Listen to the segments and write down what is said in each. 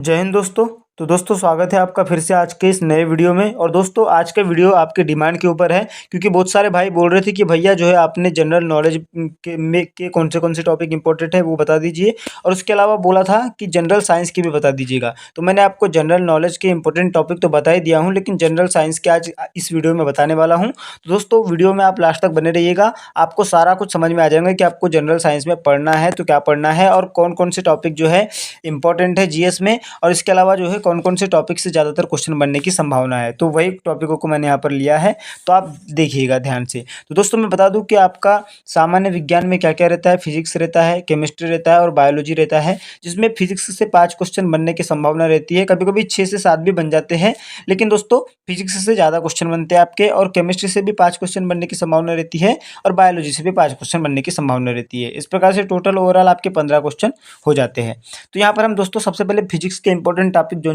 जय हिंद दोस्तों। तो दोस्तों स्वागत है आपका फिर से आज के इस नए वीडियो में। और दोस्तों आज का वीडियो आपके डिमांड के ऊपर है, क्योंकि बहुत सारे भाई बोल रहे थे कि भैया जो है आपने जनरल नॉलेज के कौन से टॉपिक इंपॉर्टेंट है वो बता दीजिए, और उसके अलावा बोला था कि जनरल साइंस की भी बता दीजिएगा। तो मैंने आपको जनरल नॉलेज के इंपॉर्टेंट टॉपिक तो बता ही दिया हूँ, लेकिन जनरल साइंस के आज इस वीडियो में बताने वाला हूँ। तो दोस्तों वीडियो में आप लास्ट तक बने रहिएगा, आपको सारा कुछ समझ में आ जाएगा कि आपको जनरल साइंस में पढ़ना है तो क्या पढ़ना है, और कौन कौन से टॉपिक जो है इंपॉर्टेंट है जीएस में, और इसके अलावा जो है कौन कौन से टॉपिक से ज़्यादातर क्वेश्चन बनने की संभावना है। तो वही टॉपिकों को मैंने यहाँ पर लिया है, तो आप देखिएगा ध्यान से। तो दोस्तों मैं बता दूं कि आपका सामान्य विज्ञान में क्या क्या रहता है। फिजिक्स रहता है, केमिस्ट्री रहता है और बायोलॉजी रहता है, जिसमें फिजिक्स से 5 क्वेश्चन बनने की संभावना रहती है। कभी कभी 6 से 7 भी बन जाते हैं, लेकिन दोस्तों फिजिक्स से ज़्यादा क्वेश्चन बनते हैं आपके, और केमिस्ट्री से भी 5 क्वेश्चन बनने की संभावना रहती है, और बायोलॉजी से भी 5 क्वेश्चन बनने की संभावना रहती है। इस प्रकार से टोटल ओवरऑल आपके 15 क्वेश्चन हो जाते हैं। तो यहाँ पर हम दोस्तों सबसे पहले फिजिक्स के इंपॉर्टेंट टॉपिक जो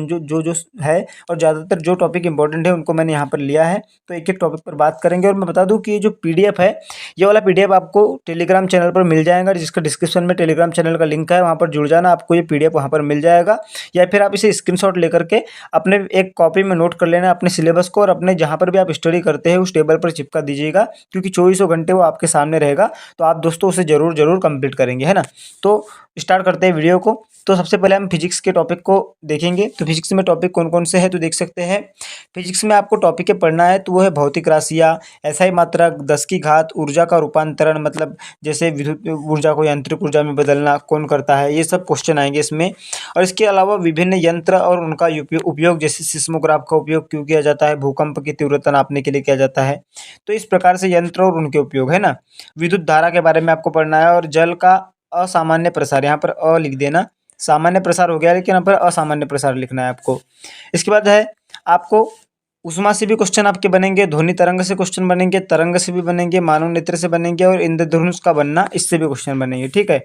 है, और ज़्यादातर जो टॉपिक इंपॉर्टेंट है उनको मैंने यहाँ पर लिया है। तो एक एक टॉपिक पर बात करेंगे। और मैं बता दूं कि ये जो पीडीएफ है, ये वाला पीडीएफ आपको टेलीग्राम चैनल पर मिल जाएगा, जिसका डिस्क्रिप्शन में टेलीग्राम चैनल का लिंक है, वहाँ पर जुड़ जाना, आपको ये पीडीएफ वहाँ पर मिल जाएगा। या फिर आप इसे स्क्रीनशॉट लेकर के अपने एक कॉपी में नोट कर लेना अपने सिलेबस को, और अपने जहाँ पर भी आप स्टडी करते हैं उस टेबल पर चिपका दीजिएगा, क्योंकि 24 घंटे वो आपके सामने रहेगा। तो आप दोस्तों उसे जरूर कंप्लीट करेंगे, है ना। तो स्टार्ट करते हैं वीडियो को। तो सबसे पहले हम फिजिक्स के टॉपिक को देखेंगे। तो फिजिक्स में टॉपिक कौन कौन से हैं तो देख सकते हैं। फिजिक्स में आपको टॉपिक पढ़ना है तो वो है भौतिक राशियाँ, एसआई मात्रक, 10 की घात, ऊर्जा का रूपांतरण, मतलब जैसे विद्युत ऊर्जा को यांत्रिक ऊर्जा में बदलना कौन करता है, ये सब क्वेश्चन आएंगे इसमें। और इसके अलावा विभिन्न यंत्र और उनका उपयोग, जैसे सिस्मोग्राफ का उपयोग क्यों किया जाता है, भूकंप की तीव्रता नापने के लिए किया जाता है। तो इस प्रकार से यंत्र और उनके उपयोग, है ना। विद्युत धारा के बारे में आपको पढ़ना है, और जल का असामान्य प्रसार, यहाँ पर अ लिख देना, सामान्य प्रसार हो गया, लेकिन यहाँ पर असामान्य प्रसार लिखना है आपको। इसके बाद है आपको उष्मा से भी क्वेश्चन आपके बनेंगे, ध्वनि तरंग से क्वेश्चन बनेंगे, तरंग से भी बनेंगे, मानव नेत्र से बनेंगे, और इंद्रधनुष का बनना, इससे भी क्वेश्चन बनेंगे, ठीक है।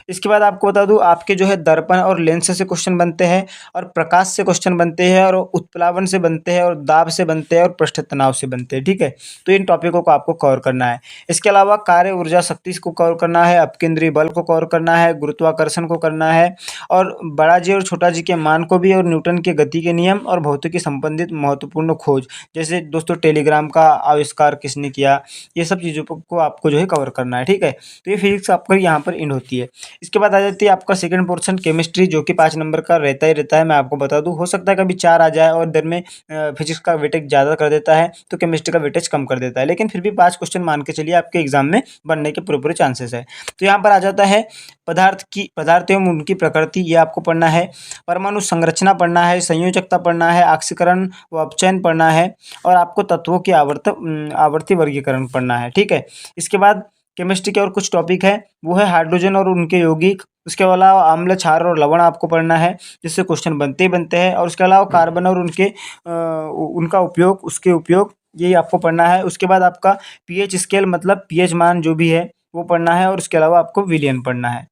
इसके बाद आपको बता दूं आपके जो है दर्पण और लेंस से क्वेश्चन बनते हैं, और प्रकाश से क्वेश्चन बनते हैं, और उत्प्लावन से बनते हैं, और दाब से बनते हैं, और पृष्ठ तनाव से बनते हैं, ठीक है। तो इन टॉपिकों को आपको कवर करना है। इसके अलावा कार्य ऊर्जा शक्ति को कवर करना है, अपकेंद्रीय बल को कवर करना है, गुरुत्वाकर्षण को करना है, और बड़ा जी और छोटा जी के मान को भी, और न्यूटन के गति के नियम, और भौतिकी संबंधित महत्वपूर्ण खोज, जैसे दोस्तों टेलीग्राम का आविष्कार किसने किया, ये सब चीज़ों को आपको जो है कवर करना है, ठीक है। तो ये फिजिक्स आपको यहाँ पर इंड होती है। इसके बाद आ जाती है आपका सेकंड पोर्शन केमिस्ट्री, जो कि 5 नंबर का रहता ही रहता है। मैं आपको बता दूं, हो सकता है कभी 4 आ जाए, और इधर में फिजिक्स का वेटेज ज़्यादा कर देता है तो केमिस्ट्री का वेटेज कम कर देता है, लेकिन फिर भी 5 क्वेश्चन मान के चलिए आपके एग्जाम में बनने के पूरे चांसेस है। तो यहाँ पर आ जाता है पदार्थ एवं उनकी प्रकृति, ये आपको पढ़ना है। परमाणु संरचना पढ़ना है, संयोजकता पढ़ना है, ऑक्सीकरण व अपचयन पढ़ना है, और आपको तत्वों की आवर्ती वर्गीकरण पढ़ना है, ठीक है। इसके बाद केमिस्ट्री के और कुछ टॉपिक है, वो है हाइड्रोजन और उनके यौगिक। उसके अलावा अम्ल, क्षार और लवण आपको पढ़ना है, जिससे क्वेश्चन बनते ही बनते हैं। और उसके अलावा कार्बन और उनका उपयोग, उसके उपयोग, ये आपको पढ़ना है। उसके बाद आपका पीएच स्केल, मतलब पीएच मान जो भी है वो पढ़ना है, और उसके अलावा आपको विलियन पढ़ना है।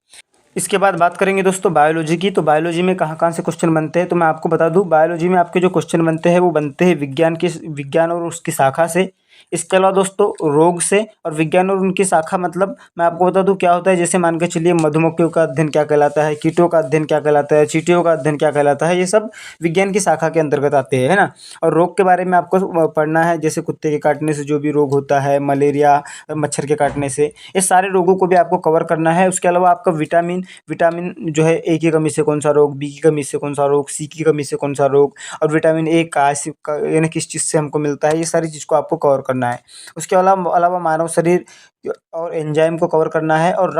इसके बाद बात करेंगे दोस्तों बायोलॉजी की। तो बायोलॉजी में कहाँ कहाँ से क्वेश्चन बनते हैं, तो मैं आपको बता दूं, बायोलॉजी में आपके जो क्वेश्चन बनते हैं वो बनते हैं विज्ञान और उसकी शाखा से। इसके अलावा दोस्तों रोग से, और विज्ञान और उनकी शाखा, मतलब मैं आपको बता दूं क्या होता है। जैसे मान के चलिए मधुमक्खियों का अध्ययन क्या कहलाता है, कीटों का अध्ययन क्या कहलाता है, चींटियों का अध्ययन क्या कहलाता है, ये सब विज्ञान की शाखा के अंतर्गत आते हैं, है ना। और रोग के बारे में आपको पढ़ना है, जैसे कुत्ते के काटने से जो भी रोग होता है, मलेरिया, मच्छर के काटने से, ये सारे रोगों को भी आपको कवर करना है। उसके अलावा आपका विटामिन जो है, ए की कमी से कौन सा रोग, बी की कमी से कौन सा रोग, सी की कमी से कौन सा रोग, और विटामिन ए यानी किस चीज़ से हमको मिलता है, ये सारी चीज़ को आपको कवर करना है। उसके अलावा मानव शरीर और एंजाइम को कवर करना है, और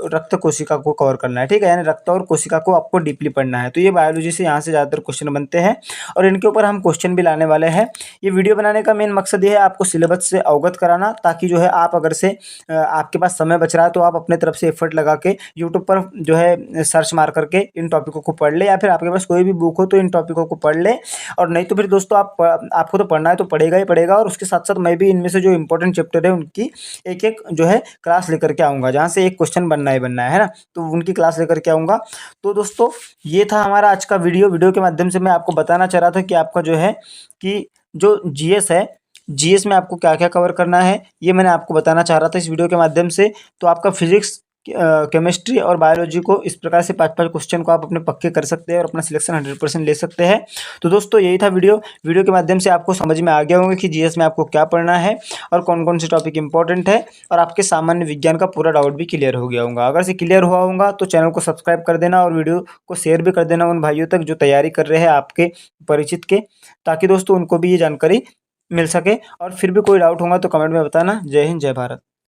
रक्त कोशिका को कवर करना है, ठीक है। यानी रक्त और कोशिका को आपको डीपली पढ़ना है। तो ये बायोलॉजी से यहाँ से ज़्यादातर क्वेश्चन बनते हैं, और इनके ऊपर हम क्वेश्चन भी लाने वाले हैं। ये वीडियो बनाने का मेन मकसद ये है आपको सिलेबस से अवगत कराना, ताकि जो है आप अगर से आपके पास समय बच रहा है तो आप अपने तरफ से एफर्ट लगा के यूट्यूब पर जो है सर्च मार करके इन टॉपिकों को पढ़ ले, या फिर आपके पास कोई भी बुक हो तो इन टॉपिकों को पढ़ ले। और नहीं तो फिर दोस्तों आपको तो पढ़ना है तो पढ़ेगा ही पढ़ेगा, और उसके साथ साथ मैं भी इनमें से जो इंपॉर्टेंट चैप्टर है उनकी एक एक जो है क्लास लेकर के आऊँगा, जहाँ से एक क्वेश्चन बनना है ना। तो उनकी क्लास लेकर के आऊँगा। तो दोस्तों ये था हमारा आज का वीडियो के माध्यम से मैं आपको बताना चाह रहा था कि आपका जो है कि जो जीएस है, जीएस में आपको क्या क्या कवर करना है, ये मैंने आपको बताना चाह रहा था इस वीडियो के माध्यम से। तो आपका फिजिक्स, केमिस्ट्री और बायोलॉजी को इस प्रकार से 5-5 क्वेश्चन को आप अपने पक्के कर सकते हैं और अपना सिलेक्शन 100% ले सकते हैं। तो दोस्तों यही था वीडियो के माध्यम से आपको समझ में आ गया होगा कि जीएस में आपको क्या पढ़ना है और कौन कौन से टॉपिक इंपॉर्टेंट है, और आपके सामान्य विज्ञान का पूरा डाउट भी क्लियर हो गया होगा। अगर से क्लियर हुआ होगा तो चैनल को सब्सक्राइब कर देना और वीडियो को शेयर भी कर देना उन भाइयों तक जो तैयारी कर रहे हैं आपके परिचित के, ताकि दोस्तों उनको भी ये जानकारी मिल सके। और फिर भी कोई डाउट होगा तो कमेंट में बताना। जय हिंद, जय भारत।